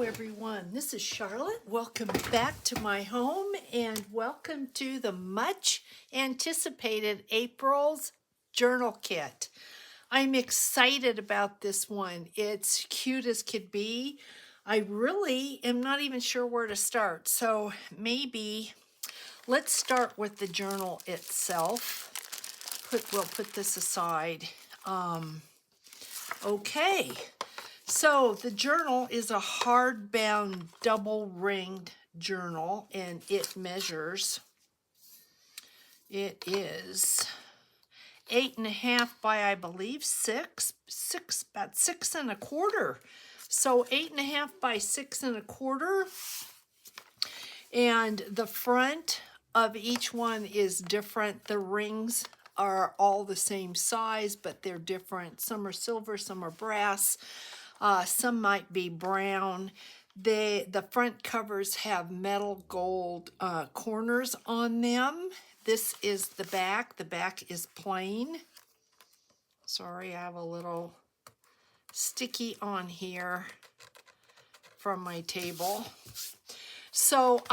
everyone. This is Charlotte. Welcome back to my home and welcome to the much anticipated April's journal kit. I'm excited about this one. It's cute as could be. I really am not even sure where to start. So maybe let's start with the journal itself. We'll put this aside. Okay. So the journal is a hardbound double-ringed journal, and it is 8.5 by, I believe, about 6.25. So 8.5 by 6.25, and the front of each one is different. The rings are all the same size, but they're different. Some are silver, some are brass. Some might be brown. The front covers have metal gold corners on them. This is the back. The back is plain. Sorry, I have a little sticky on here from my table. So,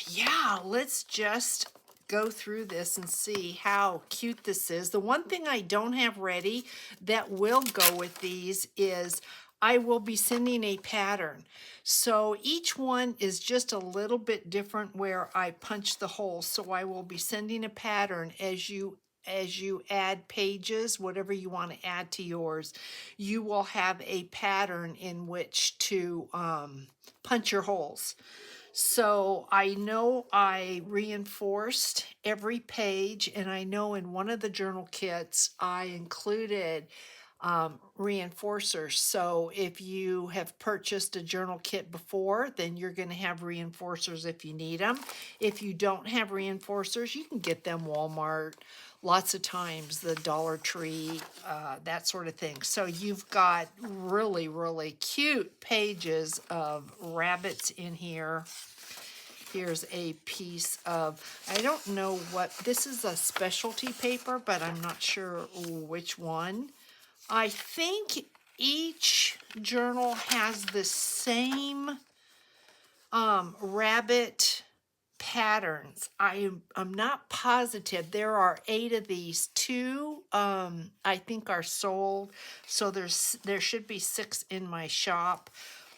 yeah, let's just go through this and see how cute this is. The one thing I don't have ready that will go with these is I will be sending a pattern. So each one is just a little bit different where I punch the holes. So I will be sending a pattern as you add pages, whatever you want to add to yours, you will have a pattern in which to punch your holes. So I know I reinforced every page, and I know in one of the journal kits I included reinforcers. So if you have purchased a journal kit before, then you're going to have reinforcers if you need them. If you don't have reinforcers, you can get them Walmart, lots of times the Dollar Tree, that sort of thing. So you've got really, really cute pages of rabbits in here. Here's a piece of, I don't know what, this is a specialty paper, but I'm not sure which one. I think each journal has the same rabbit patterns. I'm not positive. There are 8 of these. 2 I think are sold, so there should be 6 in my shop.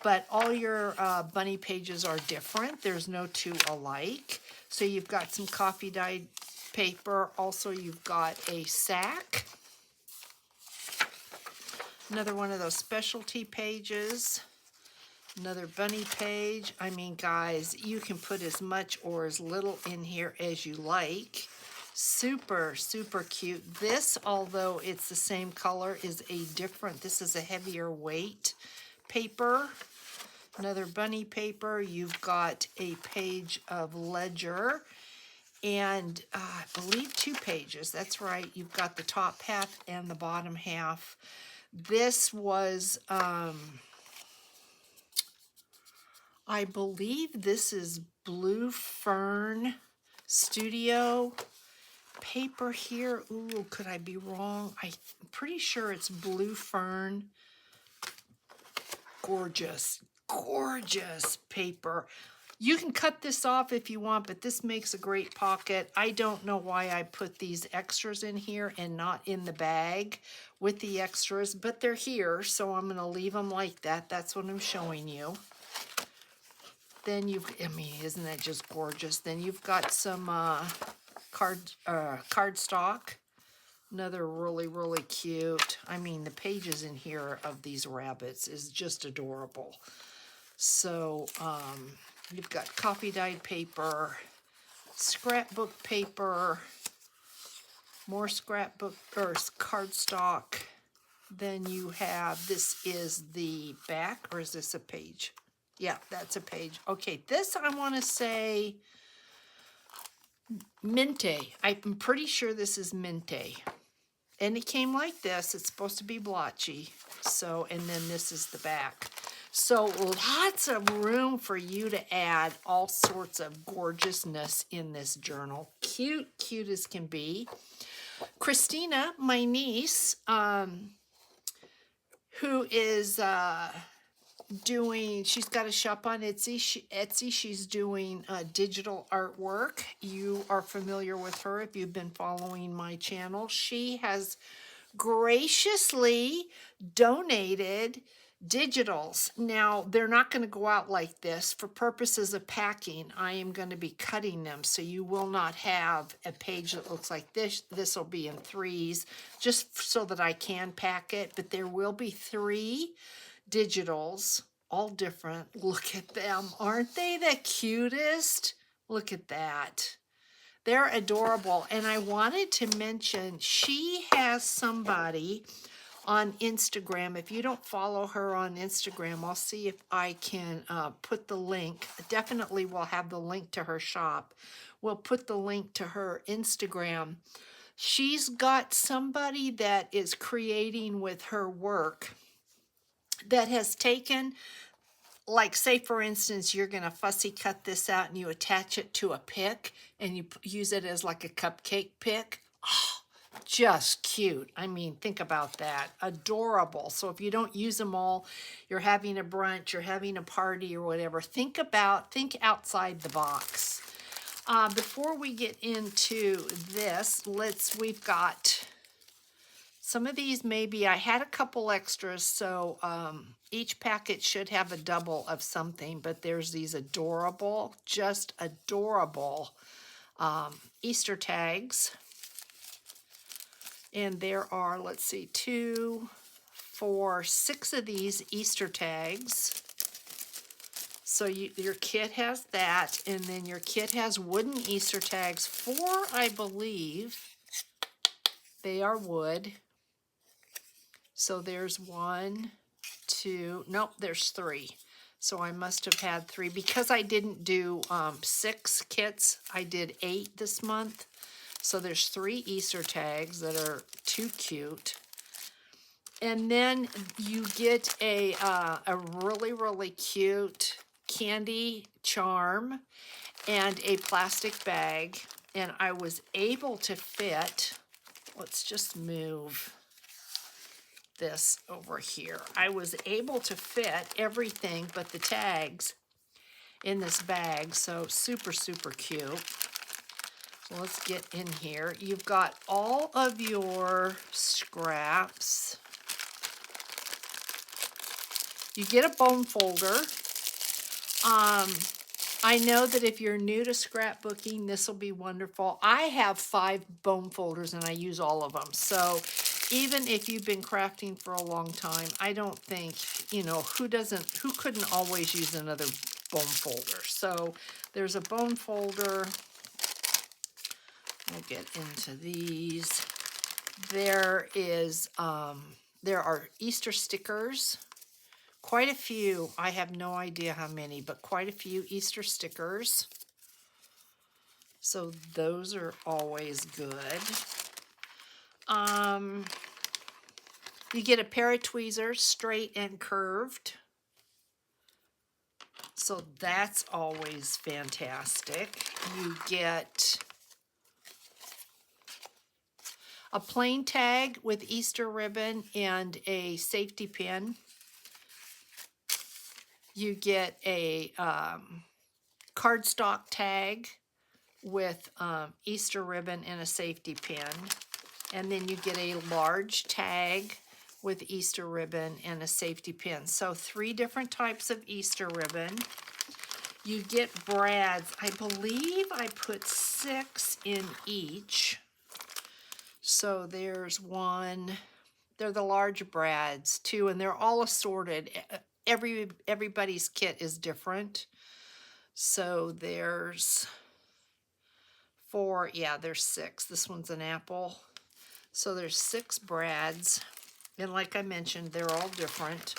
But all your bunny pages are different. There's no 2 alike. So you've got some coffee dyed paper. Also, you've got a sack. Another one of those specialty pages. Another bunny page. I mean, guys, you can put as much or as little in here as you like. Super, super cute. This, although it's the same color, is a different, this is a heavier weight paper. Another bunny paper. You've got a page of ledger. And I believe 2 pages. That's right. You've got the top half and the bottom half. This was, I believe this is Blue Fern Studio paper here. Ooh, could I be wrong? I'm pretty sure it's Blue Fern. Gorgeous, gorgeous paper. You can cut this off if you want, but this makes a great pocket. I don't know why I put these extras in here and not in the bag with the extras, but they're here, so I'm going to leave them like that. That's what I'm showing you. Then I mean, isn't that just gorgeous? Then you've got some cardstock. Another really, really cute. I mean, the pages in here of these rabbits is just adorable. So, you've got coffee dyed paper, scrapbook paper, more scrapbook or cardstock. Then you have, this is the back, or is this a page? Yeah, that's a page. Okay, this I want to say Minte. I'm pretty sure this is Minte. And it came like this. It's supposed to be blotchy. So, and then this is the back. So lots of room for you to add all sorts of gorgeousness in this journal. Cute, cute as can be. Christina, my niece, who is she's got a shop on Etsy. She's doing digital artwork. You are familiar with her if you've been following my channel. She has graciously donated digitals. Now, they're not going to go out like this. For purposes of packing, I am going to be cutting them, so you will not have a page that looks like this. This will be in threes, just so that I can pack it, but there will be 3 digitals, all different. Look at them. Aren't they the cutest? Look at that. They're adorable. And I wanted to mention, she has somebody on Instagram. If you don't follow her on Instagram, I'll see if I can put the link. Definitely we'll have the link to her shop. We'll put the link to her Instagram. She's got somebody that is creating with her work that has taken, like, say for instance, you're going to fussy cut this out and you attach it to a pick and you use it as like a cupcake pick. Oh, just cute. I mean, think about that. Adorable. So if you don't use them all, you're having a brunch, you're having a party or whatever, think outside the box. Before we get into this, we've got some of these. Maybe I had a couple extras, so each packet should have a double of something, but there's these adorable, just adorable Easter tags. And there are, let's see, 2, 4, 6 of these Easter tags. So your kit has that, and then your kit has wooden Easter tags. 4, I believe. They are wood. So there's 1, 2, nope, there's 3. So I must have had 3. Because I didn't do 6 kits, I did 8 this month. So there's 3 Easter tags that are too cute. And then you get a really, really cute candy charm and a plastic bag. And I was able to fit, let's just move this over here. I was able to fit everything but the tags in this bag. So super, super cute. So let's get in here. You've got all of your scraps. You get a bone folder. I know that if you're new to scrapbooking, this will be wonderful. I have 5 bone folders and I use all of them. So even if you've been crafting for a long time, I don't think, who couldn't always use another bone folder. So there's a bone folder. We'll get into these. There are Easter stickers. Quite a few. I have no idea how many, but quite a few Easter stickers. So those are always good. You get a pair of tweezers, straight and curved. So that's always fantastic. You get a plain tag with Easter ribbon and a safety pin. You get a cardstock tag with Easter ribbon and a safety pin. And then you get a large tag with Easter ribbon and a safety pin. So 3 different types of Easter ribbon. You get brads. I believe I put 6 in each. So there's 1. They're the large brads too, and they're all assorted. Everybody's kit is different. So there's 4, yeah, there's 6. This one's an apple. So there's 6 brads. And like I mentioned, they're all different.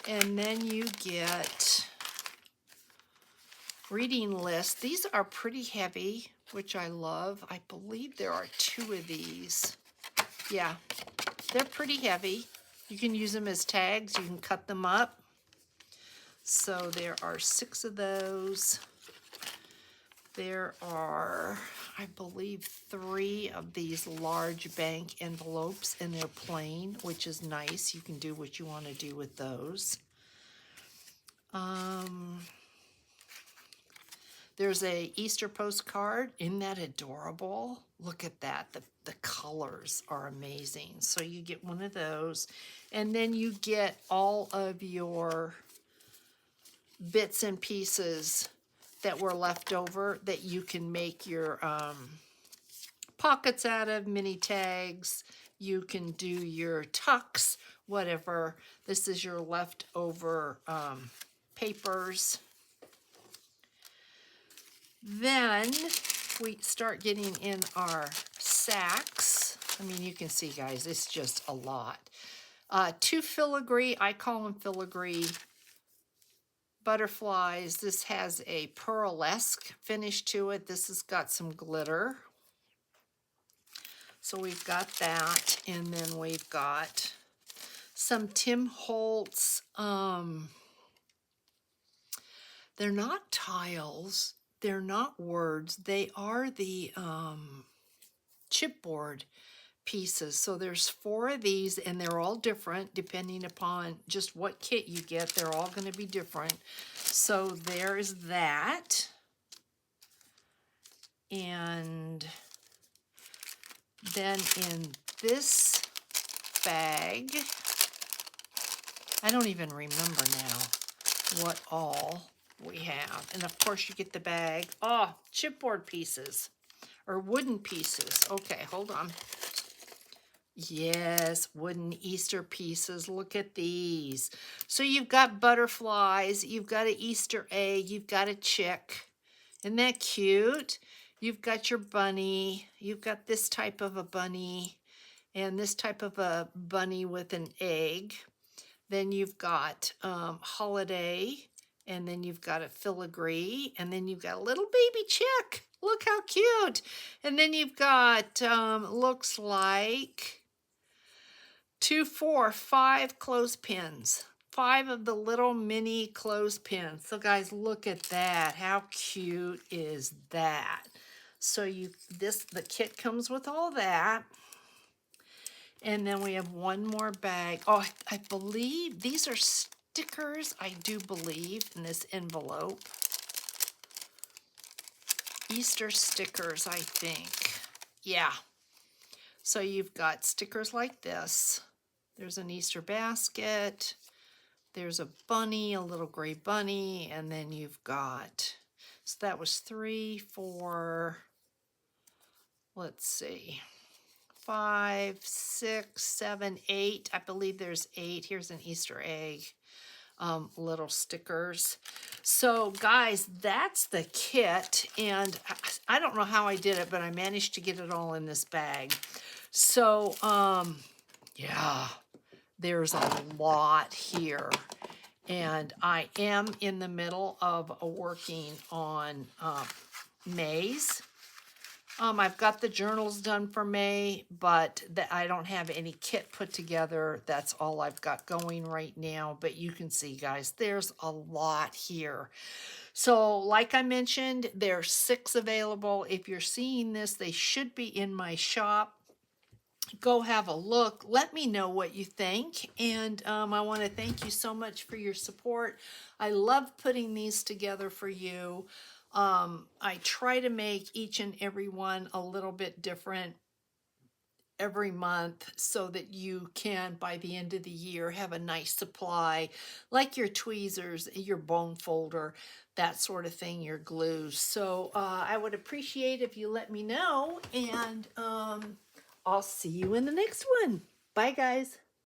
And then you get reading lists. These are pretty heavy, which I love. I believe there are 2 of these. Yeah, they're pretty heavy. You can use them as tags. You can cut them up. So there are 6 of those. There are, I believe, 3 of these large bank envelopes, and they're plain, which is nice. You can do what you want to do with those. There's a Easter postcard. Isn't that adorable? Look at that. The colors are amazing. So you get one of those. And then you get all of your bits and pieces that were left over that you can make your pockets out of, mini tags. You can do your tucks, whatever. This is your leftover papers. Then we start getting in our sacks. I mean, you can see, guys, it's just a lot. 2 filigree, I call them filigree butterflies. This has a pearlesque finish to it. This has got some glitter. So we've got that, and then we've got some Tim Holtz. They're not tiles. They're not words. They are the chipboard pieces. So there's 4 of these, and they're all different depending upon just what kit you get. They're all going to be different. So there's that. And then in this bag, I don't even remember now what all we have. And of course you get the bag. Oh, chipboard pieces or wooden pieces. Okay, hold on. Yes, wooden Easter pieces. Look at these. So you've got butterflies, you've got an Easter egg, you've got a chick. Isn't that cute? You've got your bunny, you've got this type of a bunny, and this type of a bunny with an egg. Then you've got holiday, and then you've got a filigree, and then you've got a little baby chick. Look how cute. And then you've got, looks like 2, 4, 5 clothespins. 5 of the little mini clothespins. So guys, look at that. How cute is that? So the kit comes with all that. And then we have one more bag. Oh, I believe these are stickers, I do believe, in this envelope. Easter stickers, I think. Yeah. So you've got stickers like this. There's an Easter basket. There's a bunny, a little gray bunny. And then you've got, so that was 3, 4, let's see, 5, 6, 7, 8. I believe there's 8. Here's an Easter egg. Little stickers. So guys, that's the kit, and I don't know how I did it, but I managed to get it all in this bag. So yeah, there's a lot here, and I am in the middle of working on May's. I've got the journals done for May, but I don't have any kit put together. That's all I've got going right now. But you can see, guys, there's a lot here. So like I mentioned, there's 6 available. If you're seeing this, they should be in my shop. Go have a look. Let me know what you think. And I want to thank you so much for your support. I love putting these together for you. I try to make each and every one a little bit different every month so that you can, by the end of the year, have a nice supply, like your tweezers, your bone folder, that sort of thing, your glues. So I would appreciate if you let me know, and I'll see you in the next one. Bye, guys.